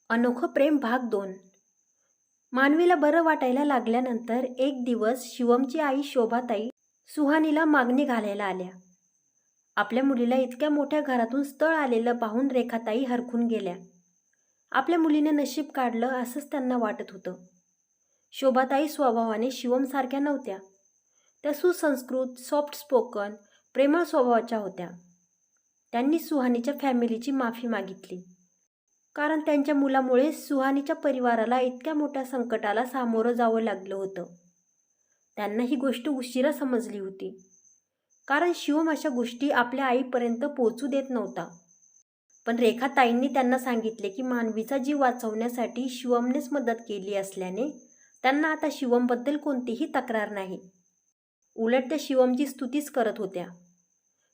अनोखं प्रेम भाग 2. मानवीला बरं वाटायला लागल्यानंतर एक दिवस शिवमची आई शोभाताई सुहानीला मागणी घालायला आल्या. आपल्या मुलीला इतक्या मोठ्या घरातून स्थळ आलेलं पाहून रेखाताई हरखून गेल्या. आपल्या मुलीने नशीब काढलं असंच त्यांना वाटत होतं. शोभाताई स्वभावाने शिवमसारख्या नव्हत्या. त्या सुसंस्कृत, सॉफ्ट स्पोकन, प्रेमळ स्वभावाच्या होत्या. त्यांनी सुहानीच्या फॅमिलीची माफी मागितली. कारण त्यांच्या मुलामुळे सुहानीच्या परिवाराला इतक्या मोठ्या संकटाला सामोरं जावं लागलं होतं. त्यांना ही गोष्ट उशिरा समजली होती. कारण शिवम अशा गोष्टी आपल्या आईपर्यंत पोहोचू देत नव्हता. पण रेखाताईंनी त्यांना सांगितले की मानवीचा जीव वाचवण्यासाठी शिवमनेच मदत केली असल्याने त्यांना आता शिवमबद्दल कोणतीही तक्रार नाही. उलट त्या शिवमची स्तुतीच करत होत्या.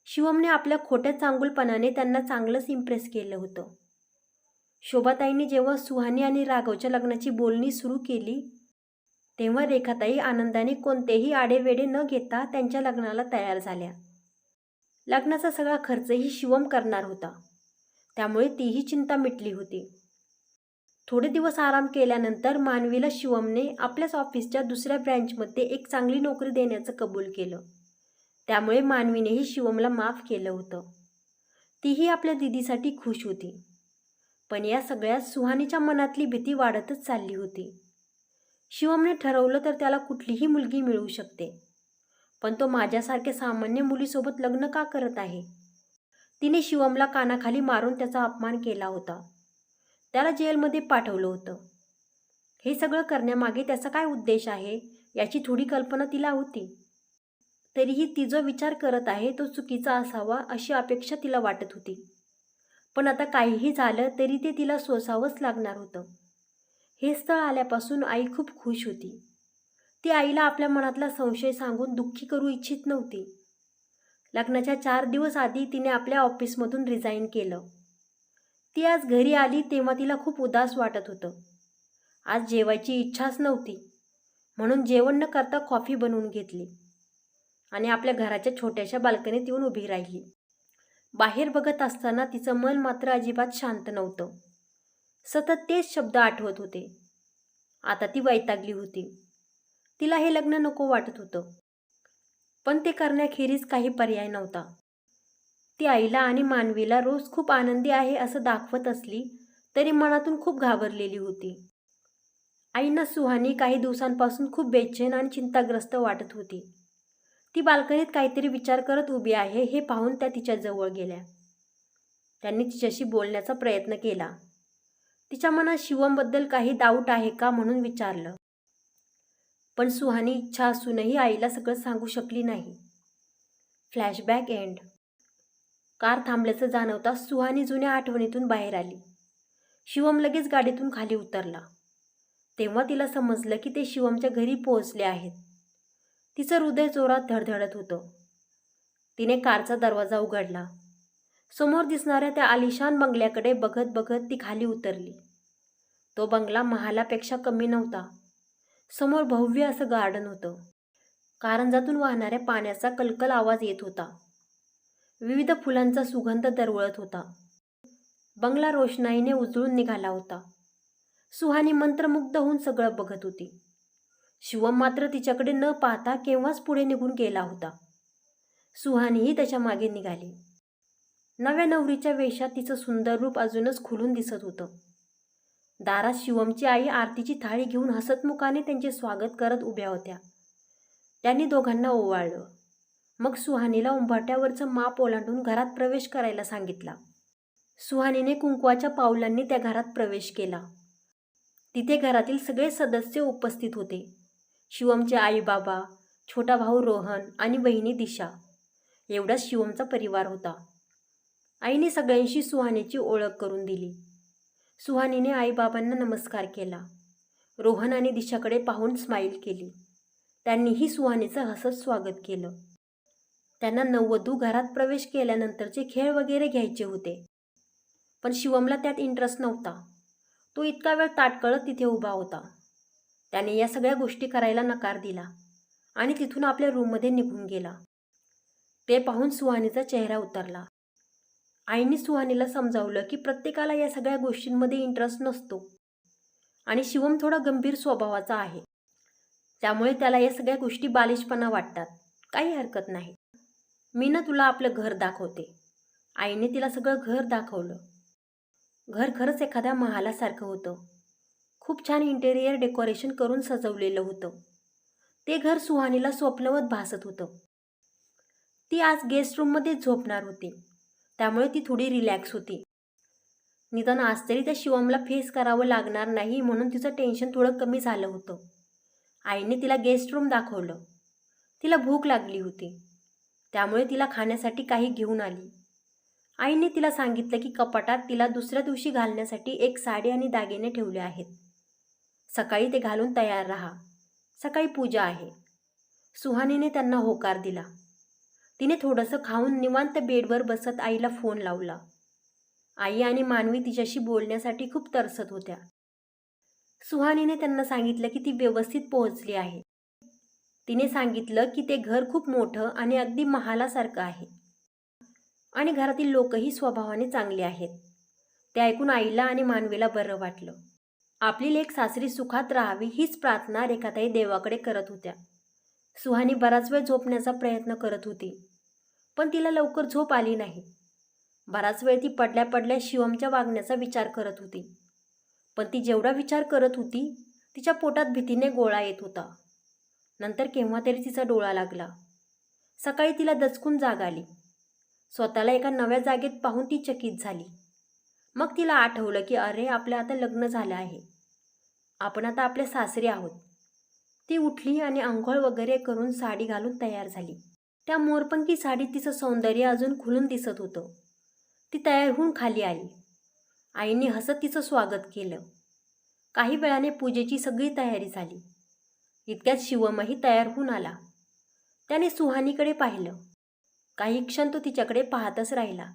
शिवमने आपल्या खोट्या चांगुलपणाने त्यांना चांगलंच इम्प्रेस केलं होतं. शोभाताईंनी जेव्हा सुहानी आणि राघवच्या लग्नाची बोलणी सुरू केली तेव्हा रेखाताई आनंदाने कोणतेही आडेवेडे न घेता त्यांच्या लग्नाला तयार झाल्या. लग्नाचा सगळा खर्चही शिवम करणार होता. त्यामुळे तीही चिंता मिटली होती. थोडे दिवस आराम केल्यानंतर मानवीला शिवमने आपल्याच ऑफिसच्या दुसऱ्या ब्रँचमध्ये एक चांगली नोकरी देण्याचं कबूल केलं. त्यामुळे मानवीनेही शिवमला माफ केलं होतं. तीही आपल्या दीदीसाठी खुश होती. पण या सगळ्यात सुहानीच्या मनातली भीती वाढतच चालली होती. शिवमने ठरवलं तर त्याला कुठलीही मुलगी मिळू शकते. पण तो माझ्यासारख्या सामान्य मुलीसोबत लग्न का करत आहे? तिने शिवमला कानाखाली मारून त्याचा अपमान केला होता. त्याला जेलमध्ये पाठवलं होतं. हे सगळं करण्यामागे त्याचा काय उद्देश आहे याची थोडी कल्पना तिला होती. तरीही ती जो विचार करत आहे तो चुकीचा असावा अशी अपेक्षा तिला वाटत होती. पण आता काहीही झालं तरी ते तिला सोसावंच लागणार होतं. हे स्थळ आल्यापासून आई खूप खुश होती. ती आईला आपल्या मनातला संशय सांगून दुःखी करू इच्छित नव्हती. लग्नाच्या 4 दिवस आधी तिने आपल्या ऑफिसमधून रिझाईन केलं. ती आज घरी आली तेव्हा तिला खूप उदास वाटत होतं. आज जेवायची इच्छाच नव्हती. म्हणून जेवण न करता कॉफी बनवून घेतली आणि आपल्या घराच्या छोट्याशा बाल्कनीत येऊन उभी राहिली. बाहेर बघत असताना तिचं मन मात्र अजिबात शांत नव्हतं. सतत तेच शब्द आठवत होते. आता ती वैतागली होती. तिला हे लग्न नको वाटत होतं. पण ते करण्याखेरीज काही पर्याय नव्हता. ती आईला आणि मानवीला रोज खूप आनंदी आहे असं दाखवत असली तरी मनातून खूप घाबरलेली होती. आईंना सुहानी काही दिवसांपासून खूप बेचैन आणि चिंताग्रस्त वाटत होती. ती बाल्कनीत काहीतरी विचार करत उभी आहे हे पाहून त्या तिच्या जवळ गेल्या. त्यांनी तिच्याशी बोलण्याचा प्रयत्न केला. तिच्या मनात शिवमबद्दल काही डाऊट आहे का म्हणून विचारलं. पण सुहानी इच्छा असूनही आईला सगळं सांगू शकली नाही. Flashback end. कार थांबल्याचं जाणवताच सुहानी जुन्या आठवणीतून बाहेर आली. शिवम लगेच गाडीतून खाली उतरला. तेव्हा तिला समजलं की ते शिवमच्या घरी पोहोचले आहेत. तिचं हृदय जोरात धडधडत होतं. तिने कारचा दरवाजा उघडला. समोर दिसणाऱ्या त्या आलिशान बंगल्याकडे बघत बघत ती खाली उतरली. तो बंगला महालापेक्षा कमी नव्हता. समोर भव्य असं गार्डन होतं. कारंजातून वाहणाऱ्या पाण्याचा कलकल आवाज येत होता. विविध फुलांचा सुगंध दरवळत होता. बंगला रोषणाईने उजळून निघाला होता. सुहानी मंत्रमुग्ध होऊन सगळं बघत होती. शिवम मात्र तिच्याकडे न पाहता केव्हाच पुढे निघून गेला होता. सुहानीही त्याच्या मागे निघाली. नव्या नवरीच्या वेशात तिचं सुंदर रूप अजूनच खुलून दिसत होतं. दारात शिवमची आई आरतीची थाळी घेऊन हसतमुखाने त्यांचे स्वागत करत उभ्या होत्या. त्यांनी दोघांना ओवाळलं. मग सुहानीला उंबरठ्यावरचं माप ओलांडून घरात प्रवेश करायला सांगितला. सुहानीने कुंकवाच्या पावलांनी त्या घरात प्रवेश केला. तिथे घरातील सगळे सदस्य उपस्थित होते. शिवमचे आई बाबा, छोटा भाऊ रोहन आणि बहिणी दिशा एवढाच शिवमचा परिवार होता. आईने सगळ्यांशी सुहानीची ओळख करून दिली. सुहानीने आईबाबांना नमस्कार केला. रोहन आणि दिशाकडे पाहून स्माईल केली. त्यांनीही सुहानीचं हसत स्वागत केलं. त्यांना नववधू घरात प्रवेश केल्यानंतरचे खेळ वगैरे घ्यायचे होते. पण शिवमला त्यात इंटरेस्ट नव्हता. तो इतका वेळ ताटकळत तिथे उभा होता. त्याने या सगळ्या गोष्टी करायला नकार दिला आणि तिथून आपल्या रूममध्ये निघून गेला. ते पाहून सुहानीचा चेहरा उतरला. आईने सुहानीला समजावलं की प्रत्येकाला या सगळ्या गोष्टींमध्ये इंटरेस्ट नसतो आणि शिवम थोडा गंभीर स्वभावाचा आहे, त्यामुळे त्याला या सगळ्या गोष्टी बालिशपणा वाटतात. काही हरकत नाही, मी ना तुला आपलं घर दाखवते. आईने तिला सगळं घर दाखवलं. घर खरंच एखाद्या महालासारखं होतं. खूप छान इंटेरियर डेकोरेशन करून सजवलेलं होतं. ते घर सुहानीला स्वप्नवत भासत होतं. ती आज गेस्ट रूममध्येच झोपणार होती, त्यामुळे ती थोडी रिलॅक्स होती. निदान आज तरी त्या शिवमला फेस करावं लागणार नाही म्हणून तिचं टेन्शन थोडं कमी झालं होतं. आईने तिला गेस्ट रूम दाखवलं. तिला भूक लागली होती, त्यामुळे तिला खाण्यासाठी काही घेऊन आली. आईने तिला सांगितलं की कपाटात तिला दुसऱ्या दिवशी घालण्यासाठी एक साडी आणि दागिने ठेवले आहेत. सकाळी ते घालून तयार राहा, सकाळी पूजा आहे. सुहानीने त्यांना होकार दिला. तिने थोडंसं खाऊन निवांत बेडवर बसत आईला फोन लावला. आई आणि मानवी तिच्याशी बोलण्यासाठी खूप तरसत होत्या. सुहानीने त्यांना सांगितलं की ती व्यवस्थित पोहोचली आहे. तिने सांगितलं की ते घर खूप मोठं आणि अगदी महालासारखं आहे आणि घरातील लोकही स्वभावाने चांगले आहेत. ते ऐकून आईला आणि मानवीला बरं वाटलं. आपली लेक सासरी सुखात राहावी हीच प्रार्थना रेखाताई देवाकडे करत होत्या. सुहानी बराच वेळ झोपण्याचा प्रयत्न करत होती, पण तिला लवकर झोप आली नाही. बराच वेळ ती पडल्या पडल्या शिवमच्या वागण्याचा विचार करत होती, पण ती जेवढा विचार करत होती तिच्या पोटात भीतीने गोळा येत होता. नंतर केव्हा तरी तिचा डोळा लागला. सकाळी तिला दचकून जाग आली. स्वतःला एका नव्या जागेत पाहून ती चकित झाली. मग तिला आठवलं की अरे, आपलं आता लग्न झालं आहे, आपण आता आपल्या सासरी आहोत. ती उठली आणि आंघोळ वगैरे करून साडी घालून तयार झाली. त्या मोरपंखी साडीत तिचं सौंदर्य अजून खुलून दिसत होतं. ती तयार होऊन खाली आली. आईने हसत तिचं स्वागत केलं. काही वेळाने पूजेची सगळी तयारी झाली. इतक्यात शिवमही तयार होऊन आला. त्याने सुहानीकडे पाहिलं. काही क्षण तो तिच्याकडे पाहतच राहिला.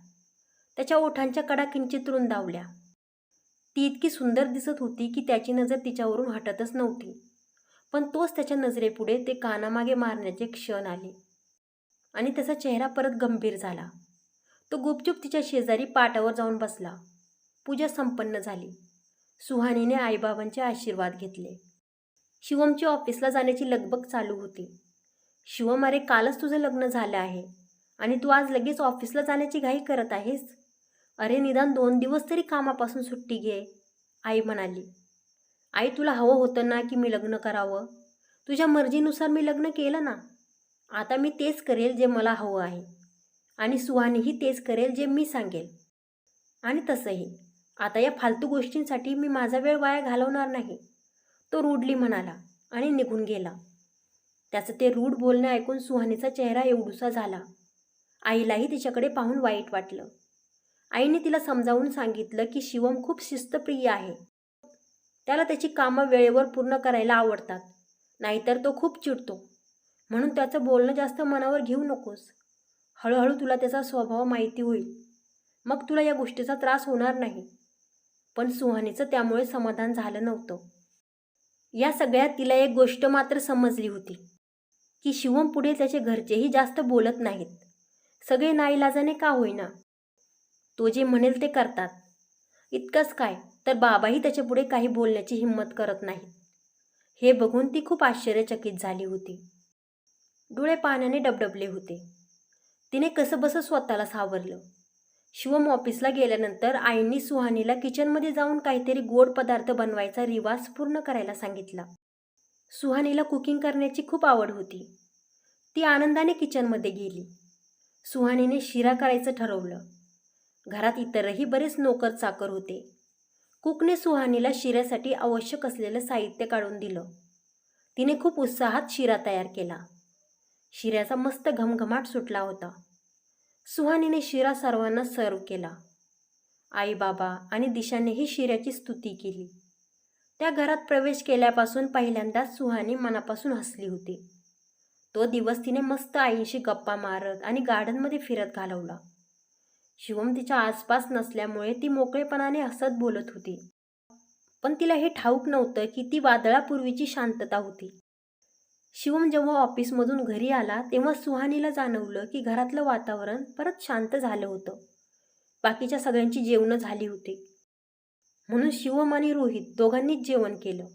त्याच्या ओठांच्या कडा किंचित रुंदावल्या. ती इतकी सुंदर दिसत होती की त्याची नजर तिच्यावरून हटतच नव्हती. पण तोच त्याच्या नजरेपुढे ते कानामागे मारण्याचे क्षण आले आणि त्याचा चेहरा परत गंभीर झाला. तो गुपचूप तिच्या शेजारी पाटावर जाऊन बसला. पूजा संपन्न झाली. सुहानीने आईबाबांचे आशीर्वाद घेतले. शिवमची ऑफिसला जाण्याची लगबग चालू होती. शिवम, अरे, कालच तुझं लग्न झालं आहे आणि तू आज लगेच ऑफिसला जाण्याची घाई करत आहेस. अरे, निदान 2 दिवस तरी कामापासून सुट्टी घे, आई म्हणाली. आई, तुला हवं होतं ना की मी लग्न करावं. तुझ्या मर्जीनुसार मी लग्न केलं ना. आता मी तेच करेल जे मला हवं आहे आणि सुहानीही तेच करेल जे मी सांगेल. आणि तसंही आता या फालतू गोष्टींसाठी मी माझा वेळ वाया घालवणार नाही, तो रूडली म्हणाला आणि निघून गेला. त्याचं ते रूढ बोलणं ऐकून सुहानीचा चेहरा एवढूसा झाला. आईलाही तिच्याकडे पाहून वाईट वाटलं. आईने तिला समजावून सांगितलं की शिवम खूप शिस्तप्रिय आहे. त्याला त्याची कामं वेळेवर पूर्ण करायला आवडतात, नाहीतर तो खूप चिडतो. म्हणून त्याचं बोलणं जास्त मनावर घेऊ नकोस. हळूहळू तुला त्याचा स्वभाव माहिती होईल, मग तुला या गोष्टीचा त्रास होणार नाही. पण सुहानीचं त्यामुळे समाधान झालं नव्हतं. या सगळ्यात तिला एक गोष्ट मात्र समजली होती की शिवम पुढे त्याचे घरचेही जास्त बोलत नाहीत. सगळे नाईलाजाने का होईना तो जे म्हणेल ते करतात. इतकंच काय, तर बाबाही त्याच्यापुढे काही बोलण्याची हिंमत करत नाही. हे बघून ती खूप आश्चर्यचकित झाली होती. डोळे पाण्याने डबडबले होते. तिने कसंबसं स्वतःला सावरलं. शिवम ऑफिसला गेल्यानंतर आईंनी सुहानीला किचनमध्ये जाऊन काहीतरी गोड पदार्थ बनवायचा रिवाज पूर्ण करायला सांगितला. सुहानीला कुकिंग करण्याची खूप आवड होती. ती आनंदाने किचनमध्ये गेली. सुहानीने शिरा करायचं ठरवलं. घरात इतरही बरेच नोकर चाकर होते. कुकने सुहानीला शिऱ्यासाठी आवश्यक असलेलं साहित्य काढून दिलं. तिने खूप उत्साहात शिरा तयार केला. शिऱ्याचा मस्त घमघमाट सुटला होता. सुहानीने शिरा सर्वांना सर्व केला. आई, बाबा आणि दिशानेही शिऱ्याची स्तुती केली. त्या घरात प्रवेश केल्यापासून पहिल्यांदाच सुहानी मनापासून हसली होती. तो दिवस तिने मस्त आईशी गप्पा मारत आणि गार्डनमध्ये फिरत घालवला. शिवम तिच्या आसपास नसल्यामुळे ती मोकळेपणाने हसत बोलत होती. पण तिला हे ठाऊक नव्हतं की ती वादळापूर्वीची शांतता होती. शिवम जेव्हा ऑफिसमधून घरी आला तेव्हा सुहानीला जाणवलं की घरातलं वातावरण परत शांत झालं होतं. बाकीच्या सगळ्यांची जेवणं झाली होती, म्हणून शिवम आणि रोहित दोघांनीच जेवण केलं.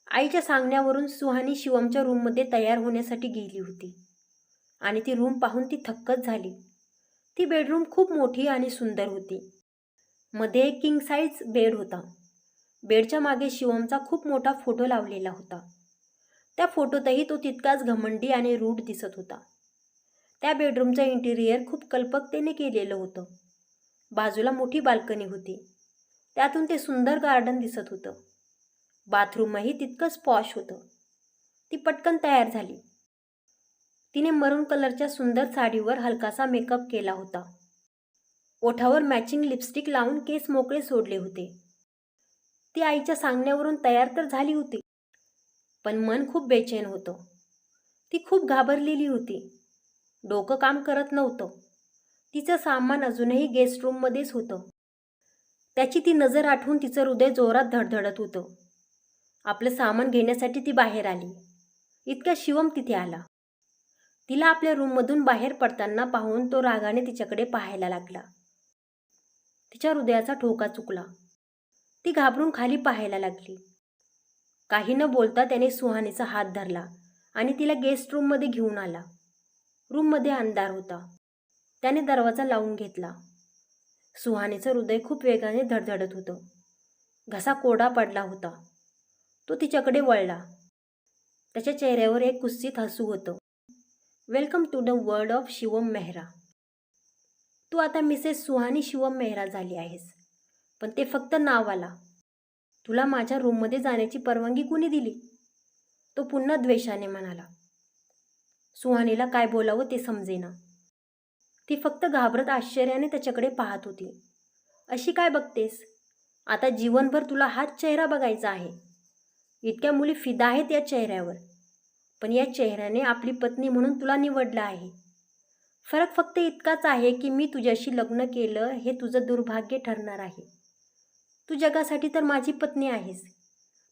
आईच्या सांगण्यावरून सुहानी शिवमच्या रूममध्ये तयार होण्यासाठी गेली होती आणि ती रूम पाहून ती थक्कच झाली. ती बेडरूम खूप मोठी आणि सुंदर होती. मध्ये एक किंग साईज बेड होता. बेडच्या मागे शिवमचा खूप मोठा फोटो लावलेला होता. त्या फोटोतही तो तितकाच घमंडी आणि रूढ दिसत होता. त्या बेडरूमचं इंटिरियर खूप कल्पकतेने केलेलं होतं. बाजूला मोठी बाल्कनी होती, त्यातून ते सुंदर गार्डन दिसत होतं. बाथरूमही तितकंच पॉश होतं. ती पटकन तयार झाली. तिने मरून कलरच्या सुंदर साडीवर हलकासा मेकअप केला होता. ओठावर मॅचिंग लिपस्टिक लावून केस मोकळे सोडले होते. ती आईच्या सांगण्यावरून तयार तर झाली होती, पण मन खूप बेचैन होतं. ती खूप घाबरलेली होती. डोकं काम करत नव्हतं. तिचं सामान अजूनही गेस्ट रूममध्येच होतं. त्याची ती नजर आठवून तिचं हृदय जोरात धडधडत होतं. आपलं सामान घेण्यासाठी ती बाहेर आली. इतक्या शिवम तिथे आला. तिला आपल्या रूममधून बाहेर पडताना पाहून तो रागाने तिच्याकडे पाहायला लागला. तिच्या हृदयाचा ठोका चुकला. ती घाबरून खाली पाहायला लागली. काही न बोलता त्याने सुहानीचा हात धरला आणि तिला गेस्ट रूममध्ये घेऊन आला. रूममध्ये अंधार होता. त्याने दरवाजा लावून घेतला. सुहानीचं हृदय खूप वेगाने धडधडत होतं. घसा कोरडा पडला होता. तो तिच्याकडे वळला. त्याच्या चेहऱ्यावर एक कुत्सित हसू होतं. Welcome to the world of Shivam Mehra. तू आता मिसेस सुहानी शिवम मेहरा झाली आहेस, पण ते फक्त नावाला. तुला माझ्या रूममध्ये जाण्याची परवानगी कुणी दिली? तो पुन्हा द्वेषाने म्हणाला. सुहानीला काय बोलावं ते समजेना. ती फक्त घाबरत आश्चर्याने त्याच्याकडे पाहत होती. अशी काय बघतेस? आता जीवनभर तुला हाच चेहरा बघायचा आहे. इतक्या मुली फिदा आहेत या चेहऱ्यावर, पण या चेहऱ्याने आपली पत्नी म्हणून तुला निवडलं आहे. फरक फक्त इतकाच आहे की मी तुझ्याशी लग्न केलं हे तुझं दुर्भाग्य ठरणार आहे. तू जगासाठी तर माझी पत्नी आहेस,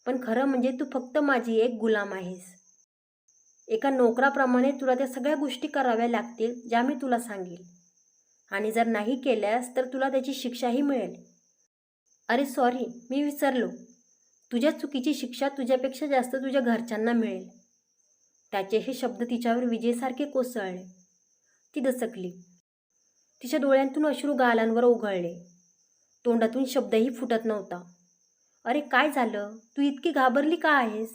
पण खरं म्हणजे तू फक्त माझी एक गुलाम आहेस. एका नोकराप्रमाणे तुला त्या सगळ्या गोष्टी कराव्या लागतील ज्या मी तुला सांगेल, आणि जर नाही केल्यास तर तुला त्याची शिक्षाही मिळेल. अरे सॉरी, मी विसरलो. तुझ्या चुकीची शिक्षा तुझ्यापेक्षा जास्त तुझ्या घरच्यांना मिळेल. त्याचे हे शब्द तिच्यावर विजेसारखे कोसळले. ती दचकली. तिच्या डोळ्यांतून अश्रू गालांवर ओघळले. तोंडातून शब्दही फुटत नव्हता. अरे काय झालं? तू इतकी घाबरली का आहेस?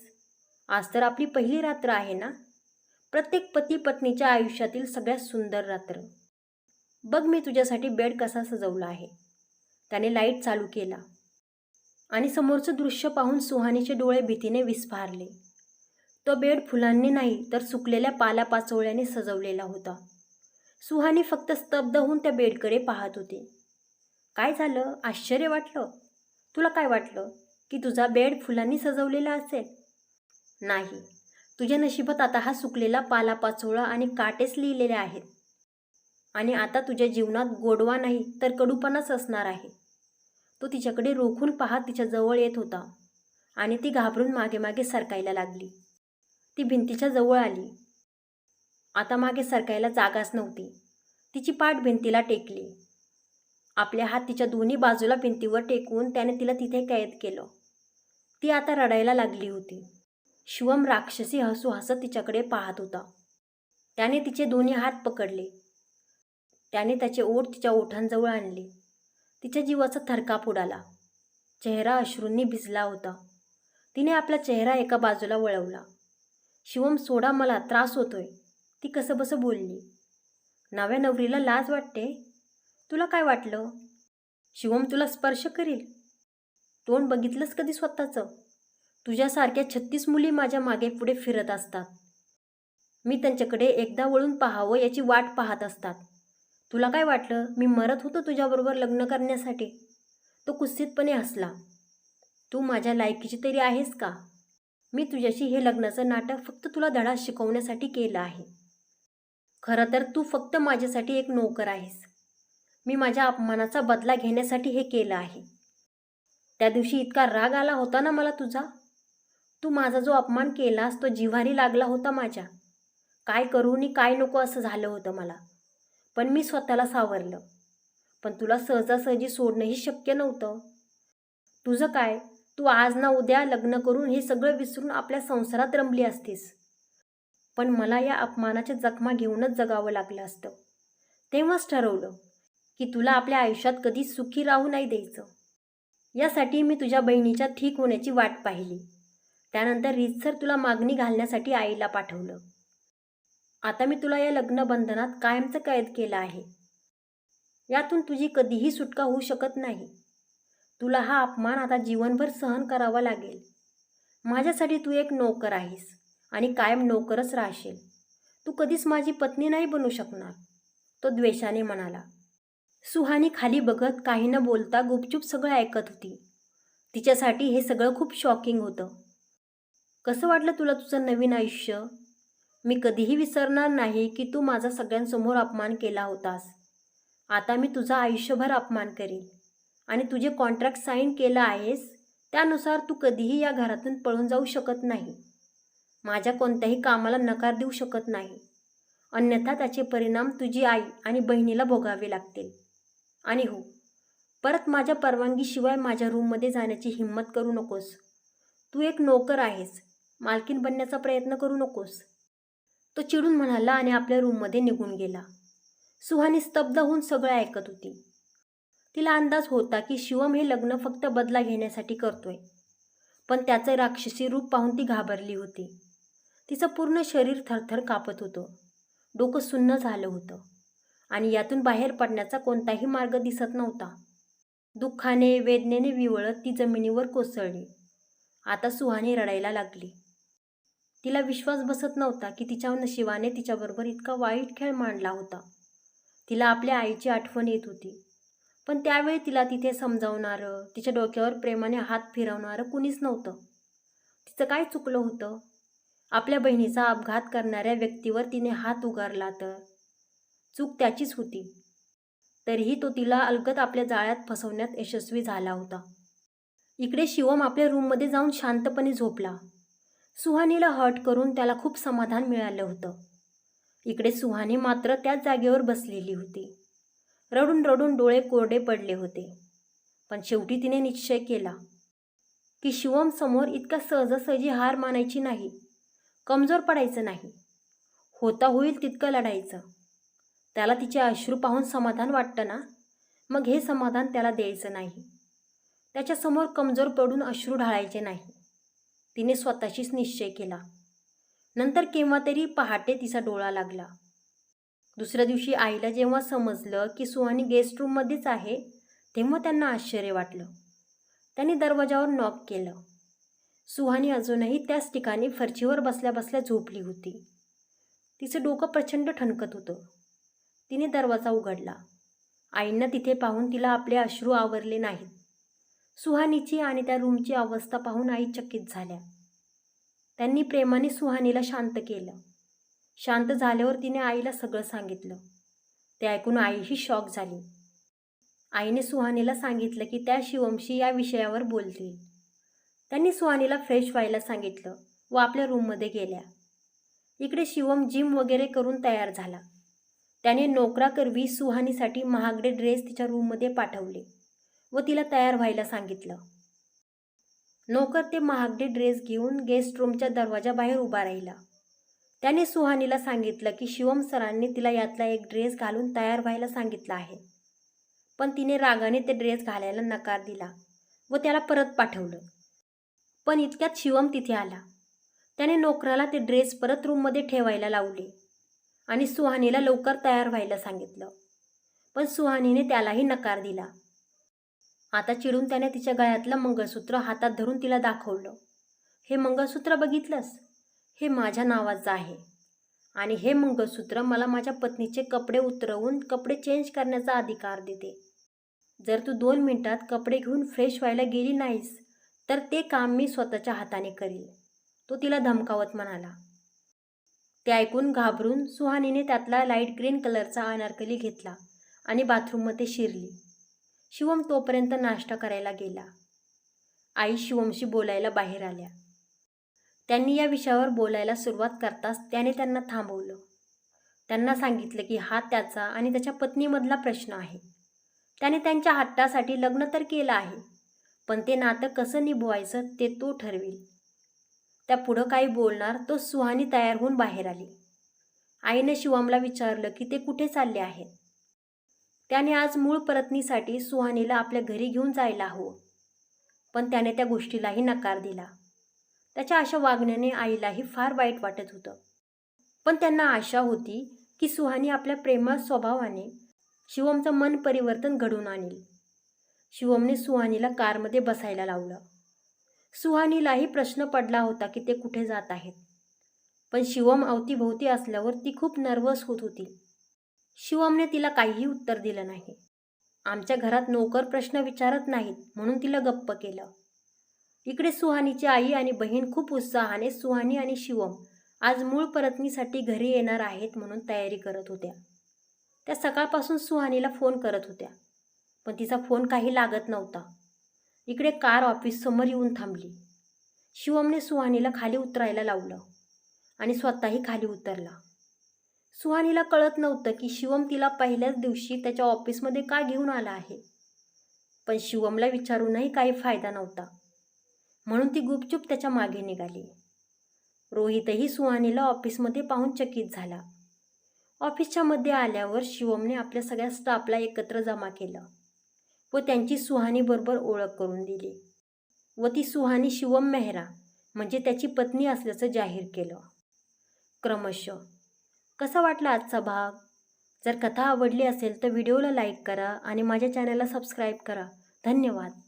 आज तर आपली पहिली रात्र आहे ना, प्रत्येक पती पत्नीच्या आयुष्यातील सगळ्यात सुंदर रात्र. बघ मी तुझ्यासाठी बेड कसा सजवला आहे. त्याने लाईट चालू केला आणि समोरचं दृश्य पाहून सुहानीचे डोळे भीतीने विस्फारले. तो बेड फुलांनी नाही तर सुकलेल्या पालापाचोळ्याने सजवलेला होता. सुहानी फक्त स्तब्ध होऊन त्या बेडकडे पाहत होती. काय झालं? आश्चर्य वाटलं? तुला काय वाटलं की तुझा बेड फुलांनी सजवलेला असेल? नाही, तुझ्या नशिबात आता हा सुकलेला पालापाचोळा आणि काटेच लिहिलेले आहेत. आणि आता तुझ्या जीवनात गोडवा नाही तर कडूपणाच असणार आहे. तो तिच्याकडे रोखून पाहत तिच्या जवळ येत होता आणि ती घाबरून मागे मागे सरकायला लागली. ती भिंतीच्या जवळ आली. आता मागे सरकायला जागाच नव्हती. तिची पाठ भिंतीला टेकली. आपले हात तिच्या दोन्ही बाजूला भिंतीवर टेकवून त्याने तिला तिथे कैद केलं. ती आता रडायला लागली होती. शिवम राक्षसी हसू हसत तिच्याकडे पाहत होता. त्याने तिचे दोन्ही हात पकडले. त्याने त्याचे ओठ तिच्या ओठांजवळ आणले. तिच्या जीवाचा थरकाप उडाला. चेहरा अश्रूंनी भिजला होता. तिने आपला चेहरा एका बाजूला वळवला. शिवम सोडा, मला त्रास होतोय, ती कसंबसं बोलली. नव्या नवरीला लाज वाटते? तुला काय वाटलं? शिवम तुला स्पर्श करील? तोंड बघितलंस कधी स्वतःचं? तुझ्यासारख्या 36 मुली माझ्या मागे पुढे फिरत असतात. मी त्यांच्याकडे एकदा वळून पाहावं याची वाट पाहत असतात. तुला काय वाटलं मी मरत होतो तुझ्याबरोबर लग्न करण्यासाठी? तो कुत्सितपणे हसला. तू माझ्या लायकीची तरी आहेस का? मी तुझ्याशी हे लग्नाचं नाटक फक्त तुला धडा शिकवण्यासाठी केलं आहे. खरं तर तू फक्त माझ्यासाठी एक नोकर आहेस. मी माझ्या अपमानाचा बदला घेण्यासाठी हे केलं आहे. त्या दिवशी इतका राग आला होता ना मला तुझा. तू माझा जो अपमान केलास तो जिव्हारी लागला होता माझ्या. काय करू आणि काय नको असं झालं होतं मला, पण मी स्वतःला सावरलं. पण तुला सहजासहजी सोडणंही शक्य नव्हतं. तुझं काय, तू आज ना उद्या लग्न करून हे सगळं विसरून आपल्या संसारात रमली असतीस. पण मला या अपमानाच्या जखमा घेऊनच जगावं लागलं असतं. तेव्हाच ठरवलं की तुला आपल्या आयुष्यात कधीच सुखी राहू नाही द्यायचं. यासाठी मी तुझ्या बहिणीच्या ठीक होण्याची वाट पाहिली. त्यानंतर रीतसर तुला मागणी घालण्यासाठी आईला पाठवलं. आता मी तुला या लग्नबंधनात कायमचं कैद केलं आहे. यातून तुझी कधीही सुटका होऊ शकत नाही. तुला हा अपमान आता जीवनभर सहन करावा लागेल. माझ्यासाठी तू एक नोकर आहेस आणि कायम नोकरच राहशील. तू कधीच माझी पत्नी नाही बनू शकणार, तो द्वेषाने म्हणाला. सुहानी खाली बघत काही न बोलता गुपचूप सगळं ऐकत होती. तिच्यासाठी हे सगळं खूप शॉकिंग होतं. कसं वाटलं तुला तुझं नवीन आयुष्य? मी कधीही विसरणार नाही की तू माझा सगळ्यांसमोर अपमान केला होतास. आता मी तुझा आयुष्यभर अपमान करील आणि तुझे कॉन्ट्रॅक्ट साईन केलं आहेस त्यानुसार तू कधीही या घरातून पळून जाऊ शकत नाही. माझ्या कोणत्याही कामाला नकार देऊ शकत नाही. अन्यथा त्याचे परिणाम तुझी आई आणि बहिणीला भोगावे लागतील. आणि हो, परत माझ्या परवानगीशिवाय माझ्या रूममध्ये जाण्याची हिंमत करू नकोस. तू एक नोकर आहेस, मालकीण बनण्याचा प्रयत्न करू नकोस. तो चिडून म्हणाला आणि आपल्या रूममध्ये निघून गेला. सुहानी स्तब्ध होऊन सगळं ऐकत होती. तिला अंदाज होता की शिवम हे लग्न फक्त बदला घेण्यासाठी करतोय. पण त्याचं राक्षसी रूप पाहून ती घाबरली होती. तिचं पूर्ण शरीर थरथर कापत होतं. डोकं सुन्न झालं होतं आणि यातून बाहेर पडण्याचा कोणताही मार्ग दिसत नव्हता. दुःखाने वेदनेने विवळत ती जमिनीवर कोसळली. आता सुहानी रडायला लागली. तिला विश्वास बसत नव्हता की तिच्या नशिबाने तिच्याबरोबर इतका वाईट खेळ मांडला होता. तिला आपल्या आईची आठवण येत होती. पण त्यावेळी तिला तिथे समजावणारं, तिच्या डोक्यावर प्रेमाने हात फिरवणारं कुणीच नव्हतं. तिचं काय चुकलं होतं? आपल्या बहिणीचा अपघात करणाऱ्या व्यक्तीवर तिने हात उगारला तर चूक त्याचीच होती. तरीही तो तिला अलगद आपल्या जाळ्यात फसवण्यात यशस्वी झाला होता. इकडे शिवम आपल्या रूममध्ये जाऊन शांतपणे झोपला. सुहानीला हर्ट करून त्याला खूप समाधान मिळालं होतं. इकडे सुहानी मात्र त्याच जागेवर बसलेली होती. रडून रडून डोळे कोरडे पडले होते. पण शेवटी तिने निश्चय केला की शिवम समोर इतका सहजासहजी हार मानायची नाही, कमजोर पडायचं नाही. होता होईल तितकं लढायचं. त्याला तिचे अश्रू पाहून समाधान वाटतं ना, मग हे समाधान त्याला द्यायचं नाही. त्याच्यासमोर कमजोर पडून अश्रू ढाळायचे नाही. तिने स्वतःशीच निश्चय केला. नंतर केव्हा तरी पहाटे तिचा डोळा लागला. दुसऱ्या दिवशी आईला जेव्हा समजलं की सुहानी गेस्ट रूममध्येच आहे, तेव्हा त्यांना आश्चर्य वाटलं. त्यांनी दरवाजावर नॉक केलं. सुहानी अजूनही त्याच ठिकाणी फरशीवर बसल्या बसल्या झोपली होती. तिचं डोकं प्रचंड ठणकत होतं. तिने दरवाजा उघडला. आईंना तिथे पाहून तिला आपले अश्रू आवरले नाहीत. सुहानीची आणि त्या रूमची अवस्था पाहून आई चकित झाल्या. त्यांनी प्रेमाने सुहानीला शांत केलं. शांत झाल्यावर तिने आईला सगळं सांगितलं. ते ऐकून आईही शॉक झाली. आईने सुहानीला सांगितलं की त्या शिवमशी या विषयावर बोलतील. त्यांनी सुहानीला फ्रेश व्हायला सांगितलं व आपल्या रूममध्ये गेल्या. इकडे शिवम जिम वगैरे करून तयार झाला. त्याने नोकराकरवी सुहानीसाठी महागडे ड्रेस तिच्या रूममध्ये पाठवले व तिला तयार व्हायला सांगितलं. नोकर ते महागडे ड्रेस घेऊन गेस्ट रूमच्या दरवाजाबाहेर उभा राहिला. त्याने सुहानीला सांगितलं की शिवम सरांनी तिला यातला एक ड्रेस घालून तयार व्हायला सांगितलं आहे. पण तिने रागाने ते ड्रेस घालायला नकार दिला व त्याला परत पाठवलं. पण इतक्यात शिवम तिथे आला. त्याने नोकराला ते ड्रेस परत रूममध्ये ठेवायला लावले आणि सुहानीला लवकर तयार व्हायला सांगितलं. पण सुहानीने त्यालाही नकार दिला. आता चिडून त्याने तिच्या गळ्यातलं मंगळसूत्र हातात धरून तिला दाखवलं. हे मंगळसूत्र बघितलंस? हे माझ्या नावाचं आहे आणि हे मंगळसूत्र मला माझ्या पत्नीचे कपडे उतरवून कपडे चेंज करण्याचा अधिकार देते. जर तू 2 मिनिटात कपडे घेऊन फ्रेश व्हायला गेली नाहीस तर ते काम मी स्वतःच्या हाताने करील, तो तिला धमकावत म्हणाला. ते ऐकून घाबरून सुहानीने त्यातला लाईट ग्रीन कलरचा अनारकली घेतला आणि बाथरूममध्ये शिरली. शिवम तोपर्यंत नाश्ता करायला गेला. आई शिवमशी बोलायला बाहेर आल्या. त्यांनी या विषयावर बोलायला सुरुवात करताच त्याने त्यांना थांबवलं. त्यांना सांगितलं की हा त्याचा आणि त्याच्या पत्नीमधला प्रश्न आहे. त्याने त्यांच्या हट्टासाठी लग्न तर केलं आहे, पण ते नातं कसं निभवायचं ते तो ठरवेल. त्या पुढं काही बोलणार तो सुहानी तयार होऊन बाहेर आली. आईने शिवमला विचारलं की ते कुठे चालले आहेत. त्याने आज मूळ परतनीसाठी सुहानीला आपल्या घरी घेऊन जायला हवं, पण त्याने त्या गोष्टीलाही नकार दिला. त्याच्या अशा वागण्याने आईलाही फार वाईट वाटत होतं. पण त्यांना आशा होती की सुहानी आपल्या प्रेमळ स्वभावाने शिवमचं मन परिवर्तन घडवून आणेल. शिवमने सुहानीला कारमध्ये बसायला लावलं. सुहानीलाही प्रश्न पडला होता की ते कुठे जात आहेत, पण शिवम अवतीभोवती असल्यावर ती खूप नर्वस होत होती. शिवमने तिला काहीही उत्तर दिलं नाही. आमच्या घरात नोकर प्रश्न विचारत नाहीत म्हणून तिला गप्प केलं. इकडे सुहानीची आई आणि बहीण खूप उत्साहाने सुहानी आणि शिवम आज मूळ परतनीसाठी घरी येणार आहेत म्हणून तयारी करत होत्या. त्या सकाळपासून सुहानीला फोन करत होत्या, पण तिचा फोन काही लागत नव्हता. इकडे कार ऑफिससमोर येऊन थांबली. शिवमने सुहानीला खाली उतरायला लावलं आणि स्वतःही खाली उतरला. सुहानीला कळत नव्हतं की शिवम तिला पहिल्याच दिवशी त्याच्या ऑफिसमध्ये का घेऊन आला आहे, पण शिवमला विचारूनही काही फायदा नव्हता, म्हणून ती गुपचूप त्याच्या मागे निघाली. रोहितही सुहानीला ऑफिसमध्ये पाहून चकित झाला. ऑफिसच्या मध्ये आल्यावर शिवमने आपल्या सगळ्या स्टाफला एकत्र जमा केलं व त्यांची सुहानीबरोबर ओळख करून दिली व ती सुहानी शिवम मेहरा म्हणजे त्याची पत्नी असल्याचं जाहीर केलं. क्रमशः कसा वाटला आजचा भाग? जर कथा आवडली असेल तर व्हिडिओला लाईक करा आणि माझ्या चॅनलला सबस्क्राईब करा. धन्यवाद.